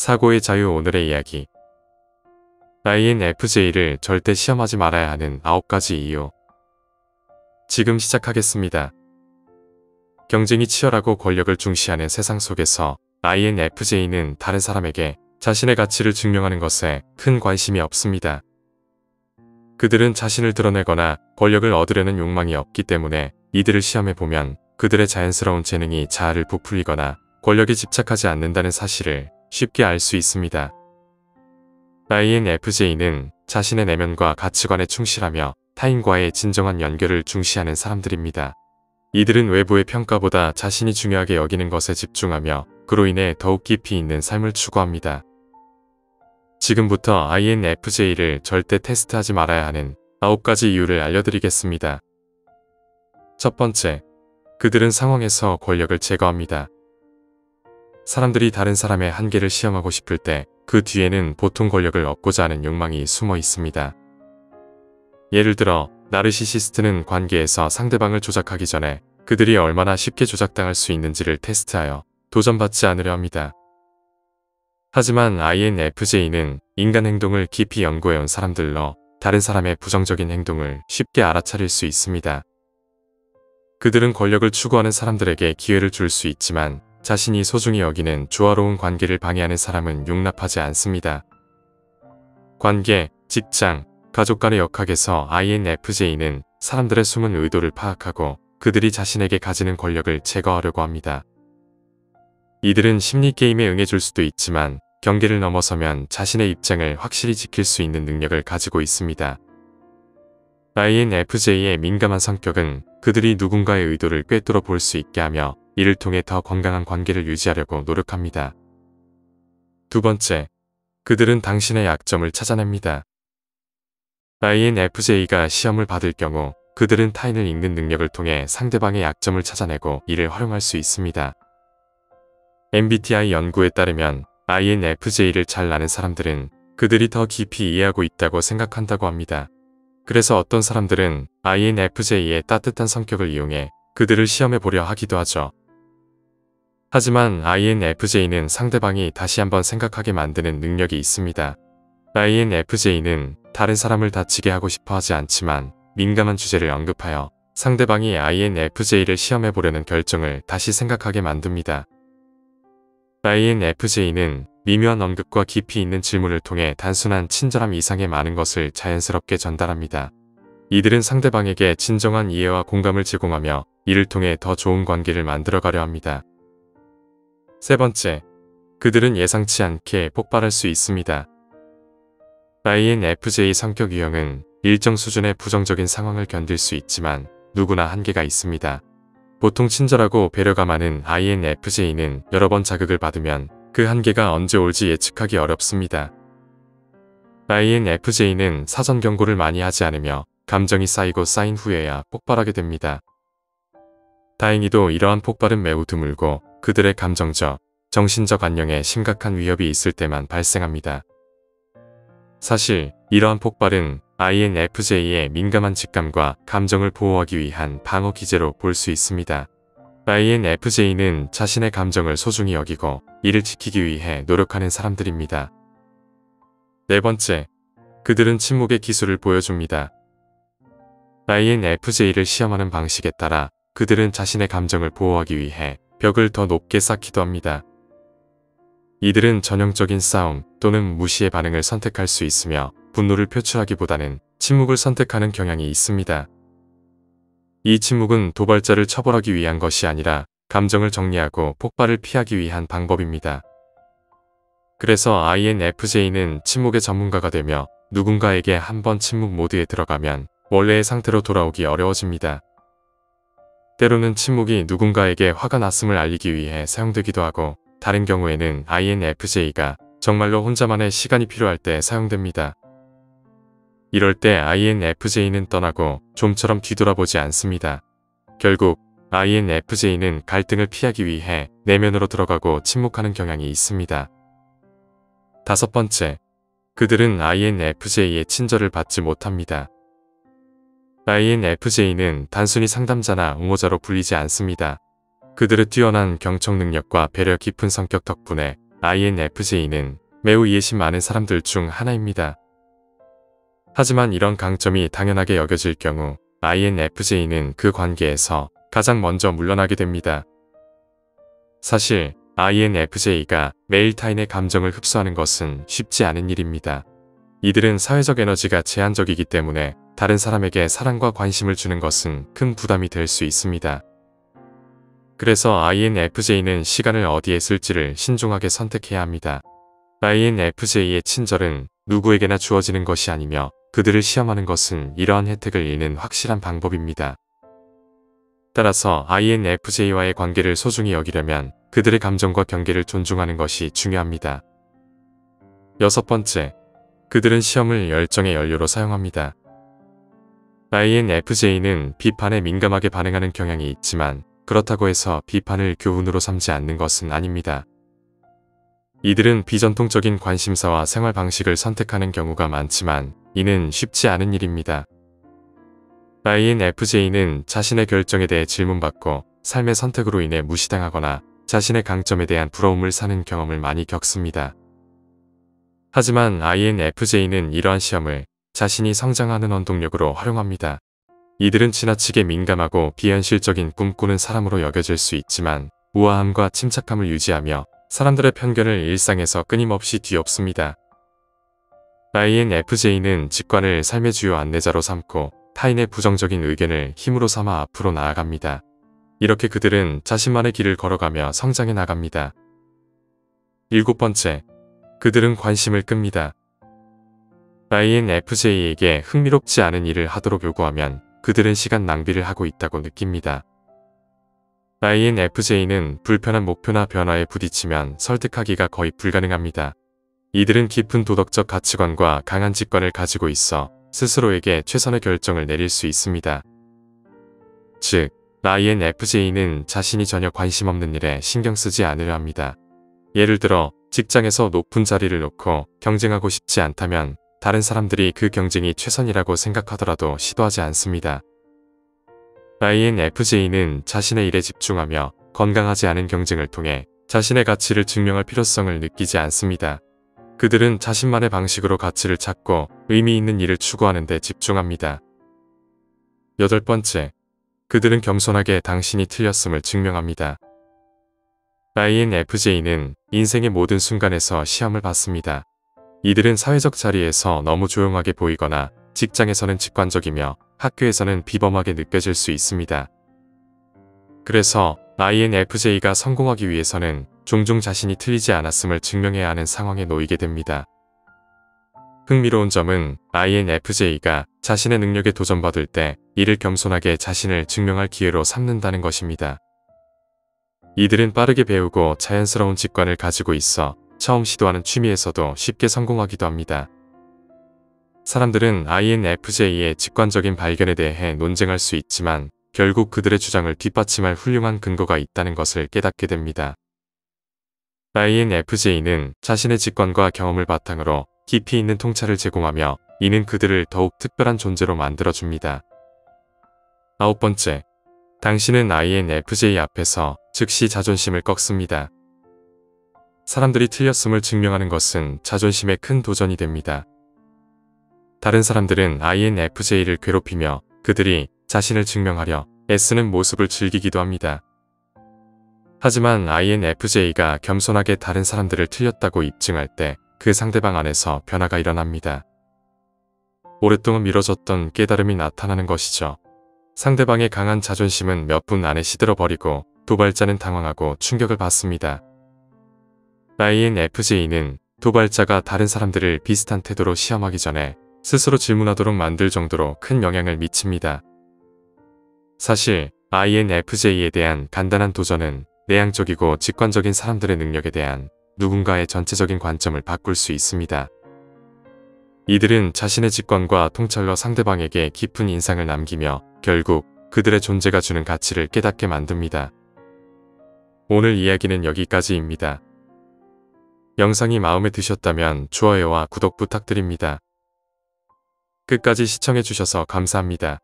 사고의 자유. 오늘의 이야기. INFJ를 절대 시험하지 말아야 하는 9가지 이유. 지금 시작하겠습니다. 경쟁이 치열하고 권력을 중시하는 세상 속에서 INFJ는 다른 사람에게 자신의 가치를 증명하는 것에 큰 관심이 없습니다. 그들은 자신을 드러내거나 권력을 얻으려는 욕망이 없기 때문에 이들을 시험해보면 그들의 자연스러운 재능이 자아를 부풀리거나 권력에 집착하지 않는다는 사실을 쉽게 알 수 있습니다. INFJ는 자신의 내면과 가치관에 충실하며 타인과의 진정한 연결을 중시하는 사람들입니다. 이들은 외부의 평가보다 자신이 중요하게 여기는 것에 집중하며 그로 인해 더욱 깊이 있는 삶을 추구합니다. 지금부터 INFJ를 절대 테스트하지 말아야 하는 9가지 이유를 알려드리겠습니다. 첫 번째, 그들은 상황에서 권력을 제거합니다. 사람들이 다른 사람의 한계를 시험하고 싶을 때 그 뒤에는 보통 권력을 얻고자 하는 욕망이 숨어 있습니다. 예를 들어 나르시시스트는 관계에서 상대방을 조작하기 전에 그들이 얼마나 쉽게 조작당할 수 있는지를 테스트하여 도전받지 않으려 합니다. 하지만 INFJ는 인간 행동을 깊이 연구해온 사람들로 다른 사람의 부정적인 행동을 쉽게 알아차릴 수 있습니다. 그들은 권력을 추구하는 사람들에게 기회를 줄 수 있지만 자신이 소중히 여기는 조화로운 관계를 방해하는 사람은 용납하지 않습니다. 관계, 직장, 가족 간의 역학에서 INFJ는 사람들의 숨은 의도를 파악하고 그들이 자신에게 가지는 권력을 제거하려고 합니다. 이들은 심리게임에 응해줄 수도 있지만 경계를 넘어서면 자신의 입장을 확실히 지킬 수 있는 능력을 가지고 있습니다. INFJ의 민감한 성격은 그들이 누군가의 의도를 꿰뚫어 볼 수 있게 하며 이를 통해 더 건강한 관계를 유지하려고 노력합니다. 두 번째, 그들은 당신의 약점을 찾아냅니다. INFJ가 시험을 받을 경우 그들은 타인을 읽는 능력을 통해 상대방의 약점을 찾아내고 이를 활용할 수 있습니다. MBTI 연구에 따르면 INFJ를 잘 아는 사람들은 그들이 더 깊이 이해하고 있다고 생각한다고 합니다. 그래서 어떤 사람들은 INFJ의 따뜻한 성격을 이용해 그들을 시험해 보려 하기도 하죠. 하지만 INFJ는 상대방이 다시 한번 생각하게 만드는 능력이 있습니다. INFJ는 다른 사람을 다치게 하고 싶어 하지 않지만 민감한 주제를 언급하여 상대방이 INFJ를 시험해 보려는 결정을 다시 생각하게 만듭니다. INFJ는 미묘한 언급과 깊이 있는 질문을 통해 단순한 친절함 이상의 많은 것을 자연스럽게 전달합니다. 이들은 상대방에게 진정한 이해와 공감을 제공하며 이를 통해 더 좋은 관계를 만들어가려 합니다. 세 번째, 그들은 예상치 않게 폭발할 수 있습니다. INFJ 성격 유형은 일정 수준의 부정적인 상황을 견딜 수 있지만 누구나 한계가 있습니다. 보통 친절하고 배려가 많은 INFJ는 여러 번 자극을 받으면 그 한계가 언제 올지 예측하기 어렵습니다. INFJ는 사전 경고를 많이 하지 않으며 감정이 쌓이고 쌓인 후에야 폭발하게 됩니다. 다행히도 이러한 폭발은 매우 드물고 그들의 감정적, 정신적 안녕에 심각한 위협이 있을 때만 발생합니다. 사실 이러한 폭발은 INFJ의 민감한 직감과 감정을 보호하기 위한 방어 기제로 볼 수 있습니다. INFJ는 자신의 감정을 소중히 여기고 이를 지키기 위해 노력하는 사람들입니다. 네 번째, 그들은 침묵의 기술을 보여줍니다. INFJ를 시험하는 방식에 따라 그들은 자신의 감정을 보호하기 위해 벽을 더 높게 쌓기도 합니다. 이들은 전형적인 싸움 또는 무시의 반응을 선택할 수 있으며 분노를 표출하기보다는 침묵을 선택하는 경향이 있습니다. 이 침묵은 도발자를 처벌하기 위한 것이 아니라 감정을 정리하고 폭발을 피하기 위한 방법입니다. 그래서 INFJ는 침묵의 전문가가 되며 누군가에게 한번 침묵 모드에 들어가면 원래의 상태로 돌아오기 어려워집니다. 때로는 침묵이 누군가에게 화가 났음을 알리기 위해 사용되기도 하고 다른 경우에는 INFJ가 정말로 혼자만의 시간이 필요할 때 사용됩니다. 이럴 때 INFJ는 떠나고 좀처럼 뒤돌아보지 않습니다. 결국 INFJ는 갈등을 피하기 위해 내면으로 들어가고 침묵하는 경향이 있습니다. 다섯 번째, 그들은 INFJ의 친절을 받지 못합니다. INFJ는 단순히 상담자나 옹호자로 불리지 않습니다. 그들의 뛰어난 경청 능력과 배려 깊은 성격 덕분에 INFJ는 매우 이해심 많은 사람들 중 하나입니다. 하지만 이런 강점이 당연하게 여겨질 경우 INFJ는 그 관계에서 가장 먼저 물러나게 됩니다. 사실 INFJ가 매일 타인의 감정을 흡수하는 것은 쉽지 않은 일입니다. 이들은 사회적 에너지가 제한적이기 때문에 다른 사람에게 사랑과 관심을 주는 것은 큰 부담이 될 수 있습니다. 그래서 INFJ는 시간을 어디에 쓸지를 신중하게 선택해야 합니다. INFJ의 친절은 누구에게나 주어지는 것이 아니며 그들을 시험하는 것은 이러한 혜택을 잃는 확실한 방법입니다. 따라서 INFJ와의 관계를 소중히 여기려면 그들의 감정과 경계를 존중하는 것이 중요합니다. 6번째, 그들은 시험을 열정의 연료로 사용합니다. INFJ는 비판에 민감하게 반응하는 경향이 있지만 그렇다고 해서 비판을 교훈으로 삼지 않는 것은 아닙니다. 이들은 비전통적인 관심사와 생활 방식을 선택하는 경우가 많지만 이는 쉽지 않은 일입니다. INFJ는 자신의 결정에 대해 질문받고 삶의 선택으로 인해 무시당하거나 자신의 강점에 대한 부러움을 사는 경험을 많이 겪습니다. 하지만 INFJ는 이러한 시험을 자신이 성장하는 원동력으로 활용합니다. 이들은 지나치게 민감하고 비현실적인 꿈꾸는 사람으로 여겨질 수 있지만 우아함과 침착함을 유지하며 사람들의 편견을 일상에서 끊임없이 뒤엎습니다. INFJ는 직관을 삶의 주요 안내자로 삼고 타인의 부정적인 의견을 힘으로 삼아 앞으로 나아갑니다. 이렇게 그들은 자신만의 길을 걸어가며 성장해 나갑니다. 7번째, 그들은 관심을 끕니다. INFJ에게 흥미롭지 않은 일을 하도록 요구하면 그들은 시간 낭비를 하고 있다고 느낍니다. INFJ는 불편한 목표나 변화에 부딪히면 설득하기가 거의 불가능합니다. 이들은 깊은 도덕적 가치관과 강한 직관을 가지고 있어 스스로에게 최선의 결정을 내릴 수 있습니다. 즉, INFJ는 자신이 전혀 관심 없는 일에 신경 쓰지 않으려 합니다. 예를 들어 직장에서 높은 자리를 놓고 경쟁하고 싶지 않다면 다른 사람들이 그 경쟁이 최선이라고 생각하더라도 시도하지 않습니다. INFJ는 자신의 일에 집중하며 건강하지 않은 경쟁을 통해 자신의 가치를 증명할 필요성을 느끼지 않습니다. 그들은 자신만의 방식으로 가치를 찾고 의미 있는 일을 추구하는 데 집중합니다. 8번째, 그들은 겸손하게 당신이 틀렸음을 증명합니다. INFJ는 인생의 모든 순간에서 시험을 받습니다. 이들은 사회적 자리에서 너무 조용하게 보이거나 직장에서는 직관적이며 학교에서는 비범하게 느껴질 수 있습니다. 그래서 INFJ가 성공하기 위해서는 종종 자신이 틀리지 않았음을 증명해야 하는 상황에 놓이게 됩니다. 흥미로운 점은 INFJ가 자신의 능력에 도전받을 때 이를 겸손하게 자신을 증명할 기회로 삼는다는 것입니다. 이들은 빠르게 배우고 자연스러운 직관을 가지고 있어 처음 시도하는 취미에서도 쉽게 성공하기도 합니다. 사람들은 INFJ의 직관적인 발견에 대해 논쟁할 수 있지만 결국 그들의 주장을 뒷받침할 훌륭한 근거가 있다는 것을 깨닫게 됩니다. INFJ는 자신의 직관과 경험을 바탕으로 깊이 있는 통찰을 제공하며 이는 그들을 더욱 특별한 존재로 만들어줍니다. 9번째, 당신은 INFJ 앞에서 즉시 자존심을 꺾습니다. 사람들이 틀렸음을 증명하는 것은 자존심에 큰 도전이 됩니다. 다른 사람들은 INFJ를 괴롭히며 그들이 자신을 증명하려 애쓰는 모습을 즐기기도 합니다. 하지만 INFJ가 겸손하게 다른 사람들을 틀렸다고 입증할 때 그 상대방 안에서 변화가 일어납니다. 오랫동안 미뤄졌던 깨달음이 나타나는 것이죠. 상대방의 강한 자존심은 몇 분 안에 시들어버리고 도발자는 당황하고 충격을 받습니다. INFJ는 도발자가 다른 사람들을 비슷한 태도로 시험하기 전에 스스로 질문하도록 만들 정도로 큰 영향을 미칩니다. 사실 INFJ에 대한 간단한 도전은 내향적이고 직관적인 사람들의 능력에 대한 누군가의 전체적인 관점을 바꿀 수 있습니다. 이들은 자신의 직관과 통찰로 상대방에게 깊은 인상을 남기며 결국 그들의 존재가 주는 가치를 깨닫게 만듭니다. 오늘 이야기는 여기까지입니다. 영상이 마음에 드셨다면 좋아요와 구독 부탁드립니다. 끝까지 시청해주셔서 감사합니다.